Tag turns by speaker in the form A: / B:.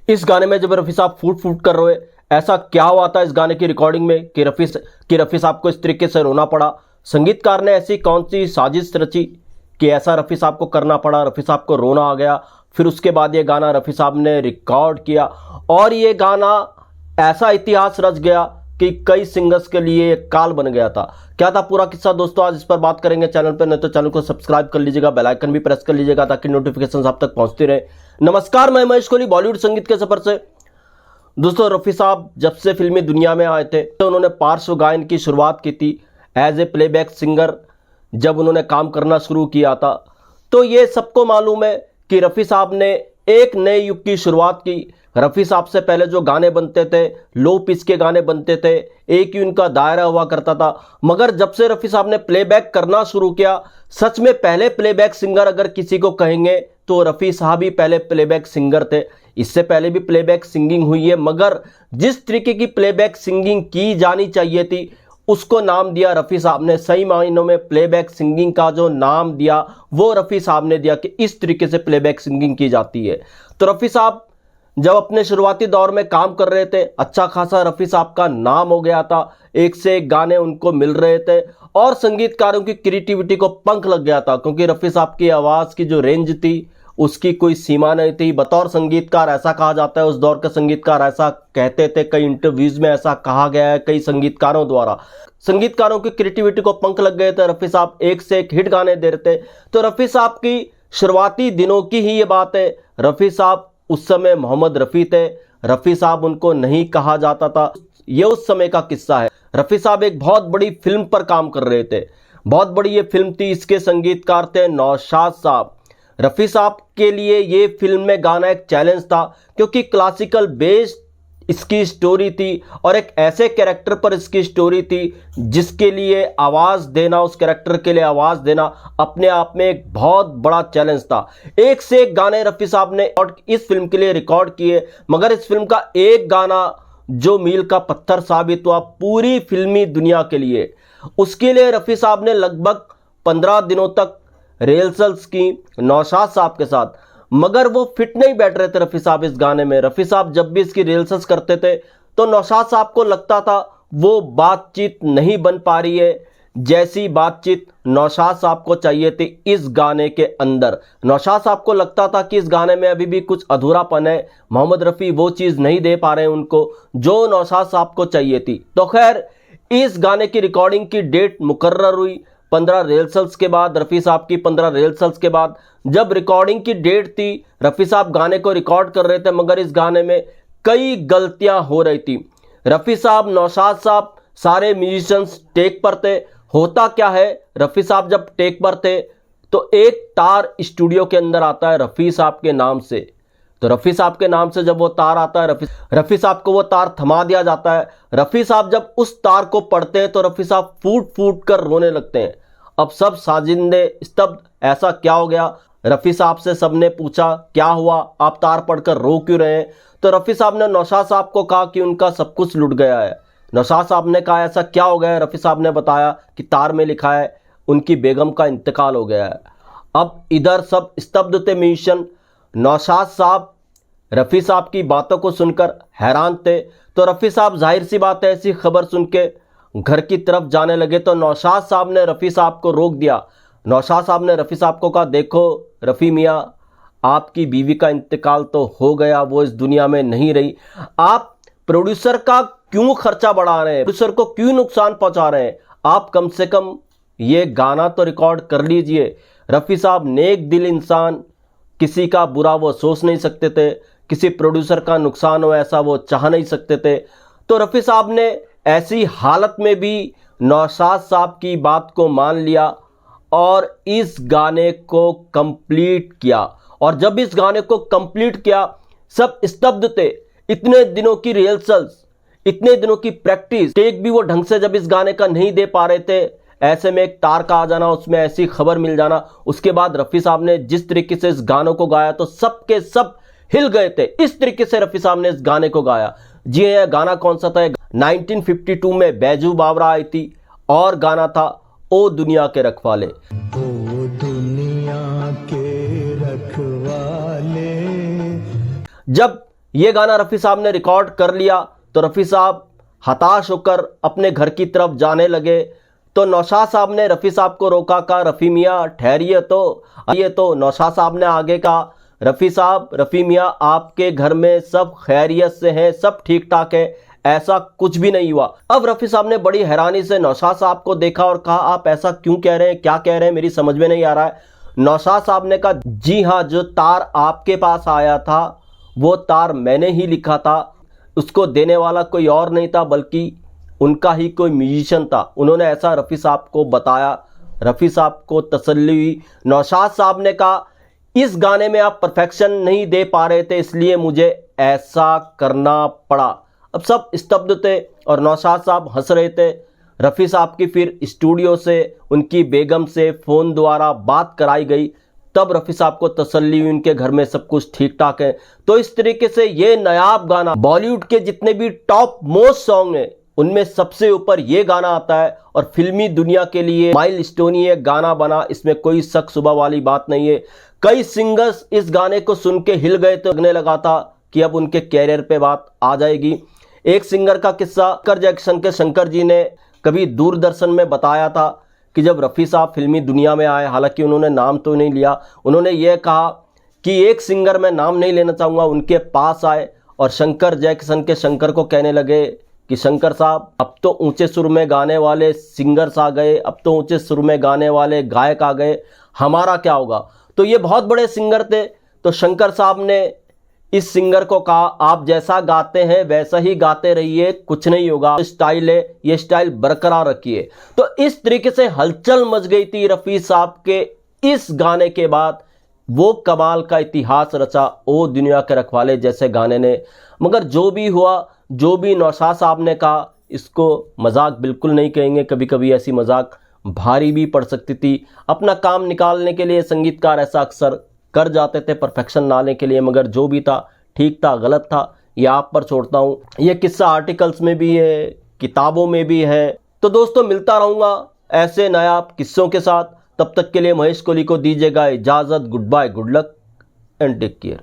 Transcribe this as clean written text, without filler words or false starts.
A: इस गाने में जब रफ़ी साहब फूट फूट कर रोए, ऐसा क्या हुआ था इस गाने की रिकॉर्डिंग में कि रफ़ी साहब को इस तरीके से रोना पड़ा। संगीतकार ने ऐसी कौन सी साजिश रची कि ऐसा रफ़ी साहब को करना पड़ा, रफ़ी साहब को रोना आ गया। फिर उसके बाद ये गाना रफ़ी साहब ने रिकॉर्ड किया और ये गाना ऐसा इतिहास रच गया कि कई सिंगर्स के लिए एक काल बन गया था। क्या था पूरा किस्सा दोस्तों, आज इस पर बात करेंगे चैनल पर। नहीं तो चैनल को सब्सक्राइब कर लीजिएगा, बेल आइकन भी प्रेस कर लीजिएगा ताकि नोटिफिकेशन आप तक पहुंचती रहे। नमस्कार, मैं महेश कोहली बॉलीवुड संगीत के सफर से। दोस्तों, रफ़ी साहब जब से फिल्मी दुनिया में आए थे तो उन्होंने पार्श्व गायन की शुरुआत की थी एज ए प्लेबैक सिंगर। जब उन्होंने काम करना शुरू किया था तो ये सबको मालूम है कि रफ़ी साहब ने एक नए युग की शुरुआत की। रफ़ी साहब से पहले जो गाने बनते थे, लो पिच के गाने बनते थे, एक ही उनका दायरा हुआ करता था। मगर जब से रफ़ी साहब ने प्लेबैक करना शुरू किया, सच में पहले प्लेबैक सिंगर अगर किसी को कहेंगे तो रफ़ी साहब ही पहले प्लेबैक सिंगर थे। इससे पहले भी प्लेबैक सिंगिंग हुई है, मगर जिस तरीके की प्लेबैक सिंगिंग की जानी चाहिए थी उसको नाम दिया रफ़ी साहब ने। सही मायनों में प्लेबैक सिंगिंग का जो नाम दिया वो रफ़ी साहब ने दिया कि इस तरीके से प्लेबैक सिंगिंग की जाती है। तो रफ़ी साहब जब अपने शुरुआती दौर में काम कर रहे थे, अच्छा खासा रफ़ी साहब का नाम हो गया था, एक से एक गाने उनको मिल रहे थे और संगीतकारों की क्रिएटिविटी को पंख लग गया था, क्योंकि रफ़ी साहब की आवाज़ की जो रेंज थी उसकी कोई सीमा नहीं थी। बतौर संगीतकार ऐसा कहा जाता है, उस दौर के संगीतकार ऐसा कहते थे, कई इंटरव्यूज में ऐसा कहा गया है कई संगीतकारों द्वारा। संगीतकारों की क्रिएटिविटी को पंख लग गए थे, रफ़ी साहब एक से एक हिट गाने दे रहे थे। तो रफ़ी साहब की शुरुआती दिनों की ही ये बात है। रफ़ी साहब उस समय मोहम्मद रफ़ी थे, रफ़ी साहब उनको नहीं कहा जाता था। ये उस समय का किस्सा है। रफ़ी साहब एक बहुत बड़ी फिल्म पर काम कर रहे थे, बहुत बड़ी ये फिल्म थी, इसके संगीतकार थे नौशाद साहब। रफ़ी साहब के लिए ये फिल्म में गाना एक चैलेंज था, क्योंकि क्लासिकल बेस्ड इसकी स्टोरी थी और एक ऐसे कैरेक्टर पर इसकी स्टोरी थी जिसके लिए आवाज़ देना, उस कैरेक्टर के लिए आवाज़ देना अपने आप में एक बहुत बड़ा चैलेंज था। एक से एक गाने रफ़ी साहब ने इस फिल्म के लिए रिकॉर्ड किए, मगर इस फिल्म का एक गाना जो मील का पत्थर साबित हुआ पूरी फिल्मी दुनिया के लिए, उसके लिए रफ़ी साहब ने लगभग 15 दिनों तक रिहर्सल्स की नौशाद साहब के साथ, मगर वो फिट नहीं बैठ रहे थे रफ़ी साहब इस गाने में। रफ़ी साहब जब भी इसकी रिहर्सल्स करते थे तो नौशाद साहब को लगता था वो बातचीत नहीं बन पा रही है जैसी बातचीत नौशाद साहब को चाहिए थी इस गाने के अंदर। नौशाद साहब को लगता था कि इस गाने में अभी भी कुछ अधूरापन है, मोहम्मद रफ़ी वो चीज़ नहीं दे पा रहे हैं उनको जो नौशाद साहब को चाहिए थी। तो खैर, इस गाने की रिकॉर्डिंग की डेट मुकर्रर हुई 15 रिहर्सल्स के बाद। रफ़ी साहब की 15 रिहर्सल्स के बाद जब रिकॉर्डिंग की डेट थी, रफ़ी साहब गाने को रिकॉर्ड कर रहे थे, मगर इस गाने में कई गलतियां हो रही थी। रफ़ी साहब, नौशाद साहब, सारे म्यूजिशियंस टेक पर थे। होता क्या है, रफ़ी साहब जब टेक पर थे तो एक तार स्टूडियो के अंदर आता है रफ़ी साहब के नाम से। तो रफ़ी साहब के नाम से जब वो तार आता है, रफ़ी साहब को वो तार थमा दिया जाता है। रफ़ी साहब जब उस तार को पढ़ते हैं तो रफ़ी साहब फूट फूट कर रोने लगते हैं। अब सब साजिंदे स्तब्ध, ऐसा क्या हो गया। रफ़ी साहब से सबने पूछा क्या हुआ, आप तार पढ़कर रो क्यों रहे हैं। तो रफ़ी साहब ने नौशाद साहब को कहा कि उनका सब कुछ लुट गया है। नौशाद साहब ने कहा ऐसा क्या हो गया है। रफ़ी साहब ने बताया कि तार में लिखा है उनकी बेगम का इंतकाल हो गया है। अब इधर सब स्तब्ध थे म्यूजिशियन। नौशाद साहब रफ़ी साहब की बातों को सुनकर हैरान थे। तो रफ़ी साहब जाहिर सी बात है ऐसी खबर सुन के घर की तरफ जाने लगे। तो नौशाद साहब ने रफ़ी साहब को रोक दिया। नौशाद साहब ने रफ़ी साहब को कहा, देखो रफ़ी मियाँ, आपकी बीवी का इंतकाल तो हो गया, वो इस दुनिया में नहीं रही। आप प्रोड्यूसर का क्यों खर्चा बढ़ा रहे हैं, प्रोड्यूसर को क्यों नुकसान पहुंचा रहे हैं। आप कम से कम ये गाना तो रिकॉर्ड कर लीजिए। रफ़ी साहब नेक दिल इंसान, किसी का बुरा वो सोच नहीं सकते थे, किसी प्रोड्यूसर का नुकसान हो ऐसा वो चाह नहीं सकते थे। तो रफ़ी साहब ने ऐसी हालत में भी नौशाद साहब की बात को मान लिया और इस गाने को कंप्लीट किया। और जब इस गाने को कंप्लीट किया सब स्तब्ध थे। इतने दिनों की रिहर्सल्स, इतने दिनों की प्रैक्टिस, टेक भी वो ढंग से जब इस गाने का नहीं दे पा रहे थे, ऐसे में एक तार का आ जाना, उसमें ऐसी खबर मिल जाना, उसके बाद रफ़ी साहब ने जिस तरीके से इस गानों को गाया तो सब के सब हिल गए थे। इस तरीके से रफ़ी साहब ने इस गाने को गाया। जी हाँ, गाना कौन सा था, 1952 में बैजू बावरा आई थी और गाना था ओ दुनिया के रखवाले।
B: ओ दुनिया के रखवाले।
A: जब ये गाना रफ़ी साहब ने रिकॉर्ड कर लिया तो रफ़ी साहब हताश होकर अपने घर की तरफ जाने लगे। तो नौशाद साहब ने रफ़ी साहब को रोका, कहा रफ़ी मियाँ ठहरिए। तो नौशाद साहब ने आगे कहा रफ़ी साहब, रफ़ी मियाँ आपके घर में सब खैरियत से हैं, सब ठीक ठाक है, ऐसा कुछ भी नहीं हुआ। अब रफ़ी साहब ने बड़ी हैरानी से नौशाद साहब को देखा और कहा आप ऐसा क्यों कह रहे हैं, क्या कह रहे हैं, मेरी समझ में नहीं आ रहा है। नौशाद साहब ने कहा जी हाँ, जो तार आपके पास आया था वो तार मैंने ही लिखा था, उसको देने वाला कोई और नहीं था बल्कि उनका ही कोई म्यूजिशियन था। उन्होंने ऐसा रफ़ी साहब को बताया। रफ़ी साहब को तसल्ली हुई। नौशाद साहब ने कहा इस गाने में आप परफेक्शन नहीं दे पा रहे थे, इसलिए मुझे ऐसा करना पड़ा। अब सब स्तब्ध थे और नौशाद साहब हंस रहे थे। रफ़ी साहब की फिर स्टूडियो से उनकी बेगम से फ़ोन द्वारा बात कराई गई। तब रफ़ी साहब को तसल्ली हुई, उनके घर में सब कुछ ठीक ठाक है। तो इस तरीके से ये नायाब गाना, बॉलीवुड के जितने भी टॉप मोस्ट सॉन्ग हैं उनमें सबसे ऊपर ये गाना आता है और फिल्मी दुनिया के लिए माइलस्टोन ये गाना बना, इसमें कोई शक शुबा वाली बात नहीं है। कई सिंगर्स इस गाने को सुन के हिल गए, तो लगने लगा था कि अब उनके कैरियर पे बात आ जाएगी। एक सिंगर का किस्सा शंकर जैक्सन के शंकर जी ने कभी दूरदर्शन में बताया था कि जब रफ़ी साहब फिल्मी दुनिया में आए, हालांकि उन्होंने नाम तो नहीं लिया, उन्होंने ये कहा कि एक सिंगर, मैं नाम नहीं लेना चाहूँगा, उनके पास आए और शंकर जैक्सन के शंकर को कहने लगे कि शंकर साहब अब तो ऊंचे सुर में गाने वाले सिंगर्स आ गए, अब तो ऊंचे सुर में गाने वाले गायक आ गए, हमारा क्या होगा। तो ये बहुत बड़े सिंगर थे। तो शंकर साहब ने इस सिंगर को कहा आप जैसा गाते हैं वैसा ही गाते रहिए, कुछ नहीं होगा, स्टाइल है, ये स्टाइल बरकरार रखिए। तो इस तरीके से हलचल मच गई थी रफ़ी साहब के इस गाने के बाद। वो कमाल का इतिहास रचा ओ दुनिया के रखवाले जैसे गाने ने। मगर जो भी हुआ, जो भी नौशाद साहब ने कहा, इसको मजाक बिल्कुल नहीं कहेंगे। कभी कभी ऐसी मजाक भारी भी पड़ सकती थी। अपना काम निकालने के लिए संगीतकार ऐसा अक्सर कर जाते थे, परफेक्शन लाने के लिए। मगर जो भी था ठीक था, गलत था, ये आप पर छोड़ता हूँ। ये किस्सा आर्टिकल्स में भी है, किताबों में भी है। तो दोस्तों मिलता रहूँगा ऐसे नायाब किस्सों के साथ। तब तक के लिए महेश कोहली को दीजिएगा इजाज़त। Good bye, good luck and take care.